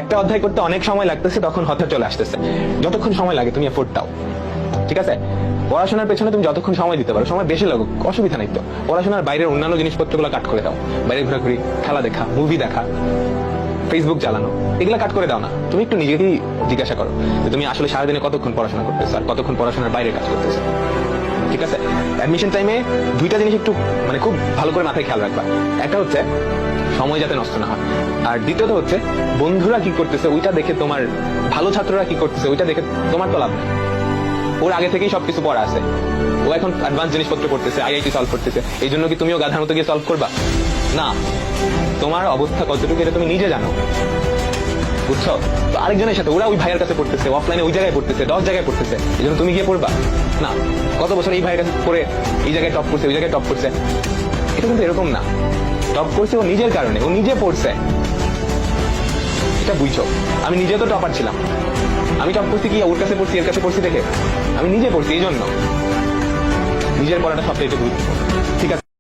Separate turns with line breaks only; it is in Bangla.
একটা অধ্যায় করতে অনেক সময় লাগতেছে, তখন হতাশা চলে আসতেছে। যতক্ষণ সময় লাগে তুমি এফোর্ট দাও, ঠিক আছে? পড়াশোনার পেছনে তুমি যতক্ষণ সময় দিতে পারো, সময় বেশি লাগুক, অসুবিধা নাই তো। পড়াশোনার বাইরের অন্যান্য জিনিসপত্রগুলো কাট করে দাও। বাইরে ঘোরাঘুরি, খেলা দেখা, মুভি দেখা, ফেসবুক চালানো, এগুলা কাট করে দাও না। তুমি একটু নিজেকেই জিজ্ঞাসা করো যে তুমি আসলে সারাদিনে কতক্ষণ পড়াশোনা করতেছো আর কতক্ষণ পড়াশোনার বাইরে কাজ করতেছো, ঠিক আছে? অ্যাডমিশন টাইমে দুইটা জিনিস একটু মানে খুব ভালো করে মাথায় খেয়াল রাখবা। একটা হচ্ছে সময় যাতে নষ্ট না হয়, আর দ্বিতীয়ত হচ্ছে বন্ধুরা কি করতেছে ওইটা দেখে তোমার, ভালো ছাত্ররা কি করতেছে ওইটা দেখে তোমার তো লাভ নেই। ওর আগে থেকেই সবকিছু পড়া আছে, ও এখন অ্যাডভান্স জিনিসপত্র করতেছে, আইআইটি সলভ করতেছে, এই জন্য কি তুমিও গাধার মতো গিয়ে সলভ করবা? না, তোমার অবস্থা কতটুকু এটা তুমি নিজে জানো, বুঝছো? তো আরেকজনের সাথে ওরা ওই ভাইয়ের কাছে পড়তেছে, অফলাইনে ওই জায়গায় পড়তেছে, 10 জায়গায় পড়তেছে, এই জন্য তুমি গিয়ে পড়বা না? কত বছর এই ভাইয়ের কাছে পড়ে এই জায়গায় টপ করছে, ওই জায়গায় টপ করছে, এটা কিন্তু এরকম না। টপ করছে ও নিজের কারণে, ও নিজে পড়ছে, এটা বুঝছো? আমি নিজে তো টপার ছিলাম, আমি টপ করছি কি ওর কাছে পড়ছি, এর কাছে পড়ছি দেখে? আমি নিজে পড়ছি, এই জন্য নিজের পড়াটা সবচেয়ে গুরুত্বপূর্ণ, ঠিক আছে?